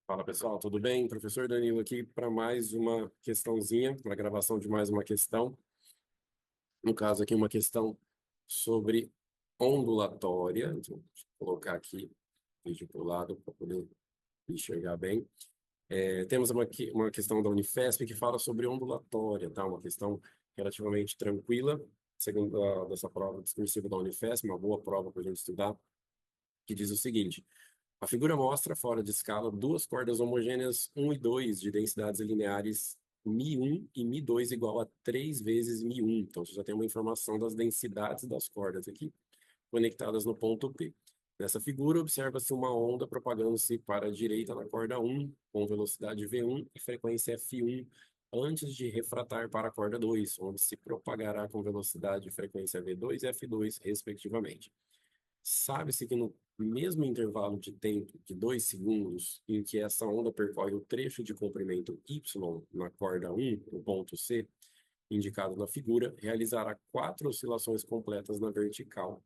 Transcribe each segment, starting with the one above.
Fala pessoal, tudo bem? Professor Danilo aqui para mais uma questãozinha, para a gravação de mais uma questão. No caso aqui, uma questão sobre ondulatória. Então, deixa eu colocar aqui o vídeo para o lado para poder enxergar bem. Temos uma questão da Unifesp que fala sobre ondulatória, tá? Uma questão relativamente tranquila, segundo dessa prova discursiva da Unifesp, uma boa prova para a gente estudar, que diz o seguinte. A figura mostra, fora de escala, duas cordas homogêneas 1 e 2 de densidades lineares μ1 e μ2 igual a 3 vezes μ1. Então, você já tem uma informação das densidades das cordas aqui, conectadas no ponto P. Nessa figura, observa-se uma onda propagando-se para a direita na corda 1, com velocidade v1 e frequência f1, antes de refratar para a corda 2, onde se propagará com velocidade e frequência v2 e f2, respectivamente. Sabe-se que no mesmo intervalo de tempo de 2 segundos em que essa onda percorre o trecho de comprimento y na corda 1, no ponto C, indicado na figura, realizará 4 oscilações completas na vertical,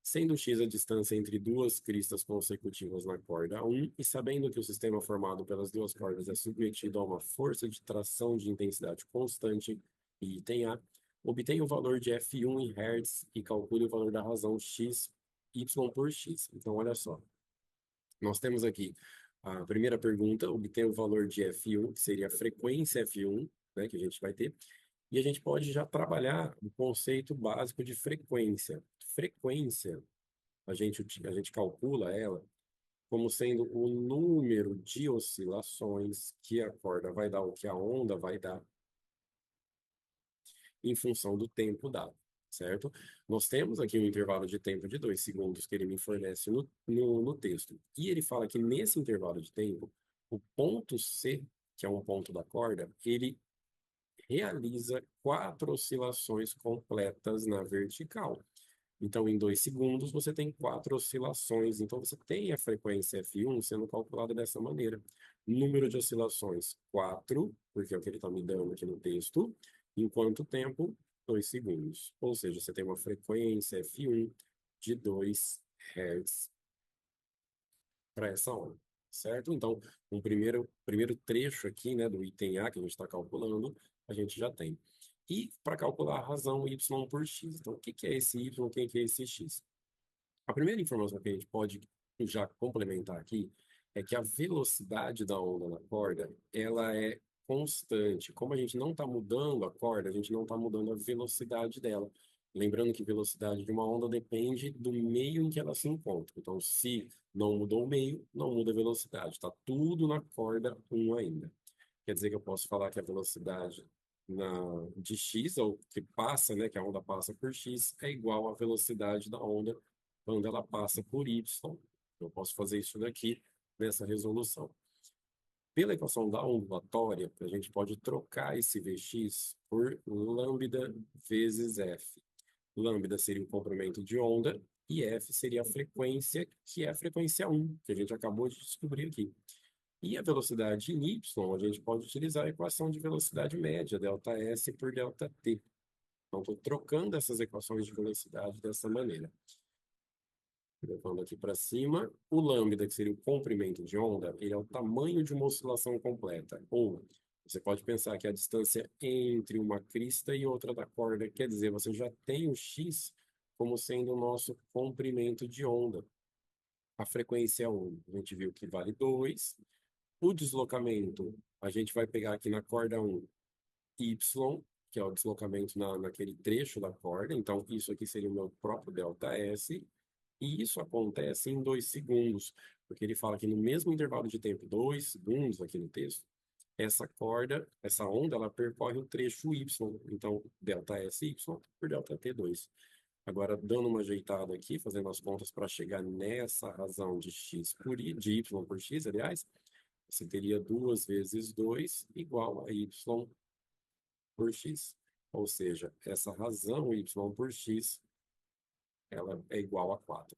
sendo x a distância entre duas cristas consecutivas na corda 1 e sabendo que o sistema formado pelas duas cordas é submetido a uma força de tração de intensidade constante, item A, obtenha o valor de F1 em Hz e calcule o valor da razão x, y por x. Então, olha só. Nós temos aqui a primeira pergunta, obtenha o valor de F1, que seria a frequência F1, né, que a gente vai ter. E a gente pode já trabalhar o conceito básico de frequência. Frequência, a gente calcula ela como sendo o número de oscilações que a corda vai dar, ou que a onda vai dar, em função do tempo dado, certo? Nós temos aqui um intervalo de tempo de 2 segundos que ele me fornece no texto. E ele fala que nesse intervalo de tempo, o ponto C, que é um ponto da corda, ele realiza 4 oscilações completas na vertical. Então, em 2 segundos, você tem 4 oscilações. Então, você tem a frequência F1 sendo calculada dessa maneira. Número de oscilações, 4, porque é o que ele está me dando aqui no texto. Em quanto tempo? 2 segundos. Ou seja, você tem uma frequência F1 de 2 Hz para essa onda, certo? Então, um primeiro trecho aqui, né, do item A que a gente está calculando, a gente já tem. E para calcular a razão y por x. Então, o que que é esse y, o que que é esse x? A primeira informação que a gente pode já complementar aqui é que a velocidade da onda na corda, ela é constante. Como a gente não está mudando a corda, a gente não está mudando a velocidade dela. Lembrando que velocidade de uma onda depende do meio em que ela se encontra. Então, se não mudou o meio, não muda a velocidade. Está tudo na corda 1 ainda. Quer dizer que eu posso falar que a velocidade de x, ou que passa, né, que a onda passa por x, é igual à velocidade da onda quando ela passa por y. Eu posso fazer isso daqui nessa resolução. Pela equação da ondulatória, a gente pode trocar esse Vx por lambda vezes f. Lambda seria o comprimento de onda e f seria a frequência, que é a frequência 1, que a gente acabou de descobrir aqui. E a velocidade em y, a gente pode utilizar a equação de velocidade média, ΔS por ΔT. Então, estou trocando essas equações de velocidade dessa maneira. Levando aqui para cima, o lambda, que seria o comprimento de onda, ele é o tamanho de uma oscilação completa. Ou você pode pensar que a distância entre uma crista e outra da corda, quer dizer, você já tem o x como sendo o nosso comprimento de onda. A frequência é 1, a gente viu que vale 2. O deslocamento, a gente vai pegar aqui na corda 1, y, que é o deslocamento naquele trecho da corda. Então, isso aqui seria o meu próprio ΔS. E isso acontece em 2 segundos, porque ele fala que no mesmo intervalo de tempo, 2 segundos aqui no texto, essa corda, essa onda, ela percorre o trecho y. Então, ΔSy por ΔT2. Agora, dando uma ajeitada aqui, fazendo as contas para chegar nessa razão de de y por x, aliás, você teria 2 vezes 2 igual a y por x. Ou seja, essa razão y por x, ela é igual a 4.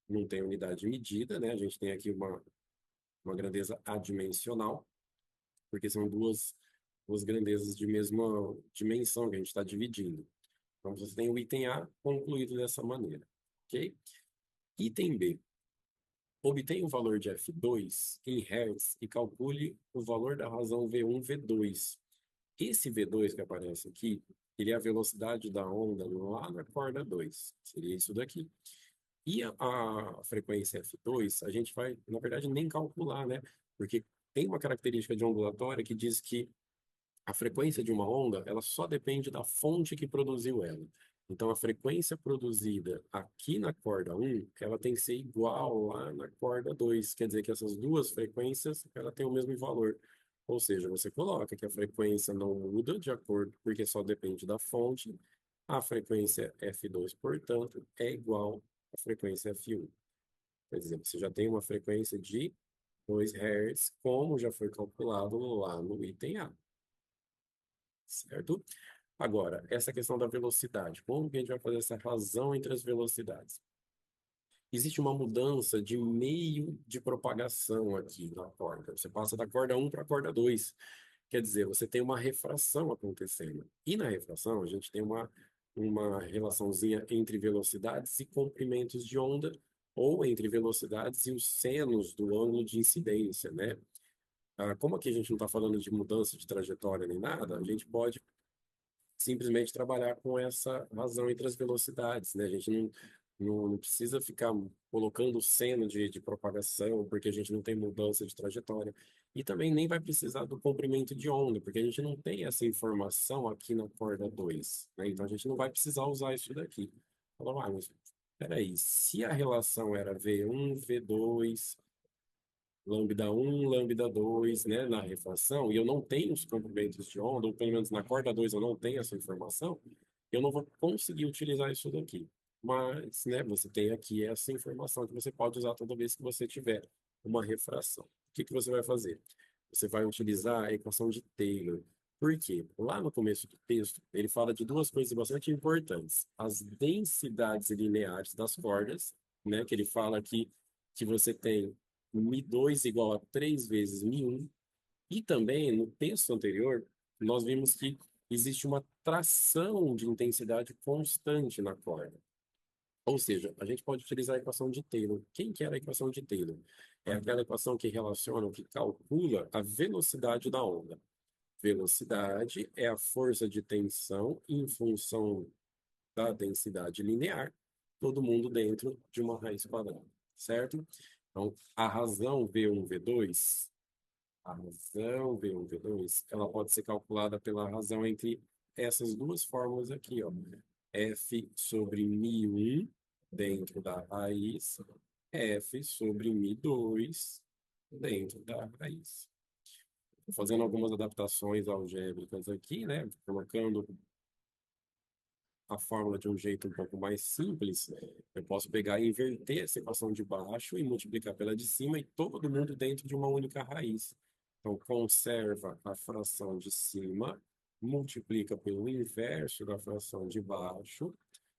Não tem unidade de medida, né? A gente tem aqui uma grandeza adimensional, porque são duas grandezas de mesma dimensão que a gente está dividindo. Então, você tem o item A concluído dessa maneira, ok? Item B. Obtenha o valor de F2 em Hertz e calcule o valor da razão V1, V2. Esse V2 que aparece aqui, ele é a velocidade da onda lá na corda 2. Seria isso daqui. E a frequência F2, a gente vai, na verdade, nem calcular, né? Porque tem uma característica de ondulatória que diz que a frequência de uma onda, ela só depende da fonte que produziu ela. Então, a frequência produzida aqui na corda 1, ela tem que ser igual lá na corda 2. Quer dizer que essas duas frequências, ela tem o mesmo valor. Ou seja, você coloca que a frequência não muda de acordo, porque só depende da fonte. A frequência F2, portanto, é igual à frequência F1. Quer dizer, você já tem uma frequência de 2 Hz, como já foi calculado lá no item A, certo? Agora, essa questão da velocidade. Como que a gente vai fazer essa razão entre as velocidades? Existe uma mudança de meio de propagação aqui na corda. Você passa da corda 1 para a corda 2. Quer dizer, você tem uma refração acontecendo. E na refração, a gente tem uma relaçãozinha entre velocidades e comprimentos de onda, ou entre velocidades e os senos do ângulo de incidência, né? Como aqui a gente não está falando de mudança de trajetória nem nada, a gente pode simplesmente trabalhar com essa razão entre as velocidades, né? A gente não precisa ficar colocando o seno de propagação, porque a gente não tem mudança de trajetória. E também nem vai precisar do comprimento de onda, porque a gente não tem essa informação aqui na corda 2, né? Então a gente não vai precisar usar isso daqui. Falou, mas peraí, se a relação era V1, V2, lambda 1, lambda 2, né, na refração, e eu não tenho os comprimentos de onda, ou pelo menos na corda 2 eu não tenho essa informação, eu não vou conseguir utilizar isso daqui. Mas, né, você tem aqui essa informação que você pode usar toda vez que você tiver uma refração. O que que você vai fazer? Você vai utilizar a equação de Taylor. Por quê? Lá no começo do texto, ele fala de duas coisas bastante importantes. As densidades lineares das cordas, né, que ele fala aqui que você tem Mi2 igual a 3 vezes Mi1. E também, no texto anterior, nós vimos que existe uma tração de intensidade constante na corda. Ou seja, a gente pode utilizar a equação de Taylor. Quem que era a equação de Taylor? É aquela equação que relaciona, que calcula a velocidade da onda. Velocidade é a força de tensão em função da densidade linear, todo mundo dentro de uma raiz quadrada, certo? Então, a razão V1, V2, a razão V1, V2, ela pode ser calculada pela razão entre essas duas fórmulas aqui, ó. F sobre Mi1 dentro da raiz, F sobre Mi2 dentro da raiz. Tô fazendo algumas adaptações algébricas aqui, né? Colocando a fórmula de um jeito um pouco mais simples, eu posso pegar e inverter essa equação de baixo e multiplicar pela de cima e todo mundo dentro de uma única raiz. Então, conserva a fração de cima, multiplica pelo inverso da fração de baixo,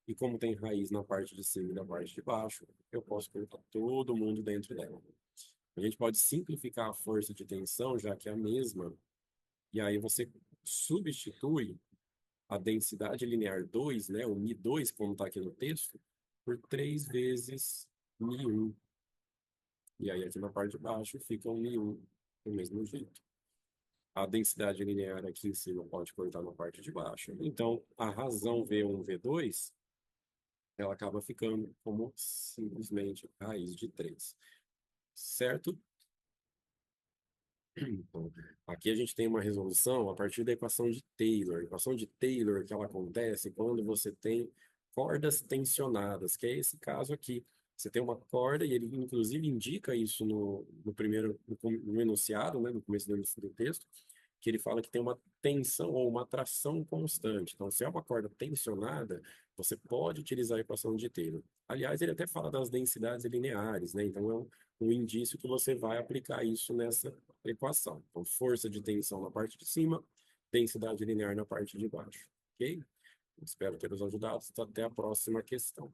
e como tem raiz na parte de cima e na parte de baixo, eu posso colocar todo mundo dentro dela. A gente pode simplificar a força de tensão, já que é a mesma, e aí você substitui a densidade linear 2, né, o Mi2, como está aqui no texto, por 3 vezes Mi1. E aí aqui na parte de baixo fica um Mi1 do mesmo jeito. A densidade linear aqui em cima pode cortar na parte de baixo. Então, a razão V1, V2, ela acaba ficando como simplesmente raiz de 3. Certo? Então, aqui a gente tem uma resolução a partir da equação de Taylor. A equação de Taylor que ela acontece quando você tem cordas tensionadas, que é esse caso aqui. Você tem uma corda, e ele inclusive indica isso no primeiro, no enunciado, né, no começo do texto, que ele fala que tem uma tensão ou uma tração constante. Então, se é uma corda tensionada, você pode utilizar a equação de Taylor. Aliás, ele até fala das densidades lineares, né? Então, é um indício que você vai aplicar isso nessa equação. Então, força de tensão na parte de cima, densidade linear na parte de baixo. Ok? Espero ter os ajudado. Até a próxima questão.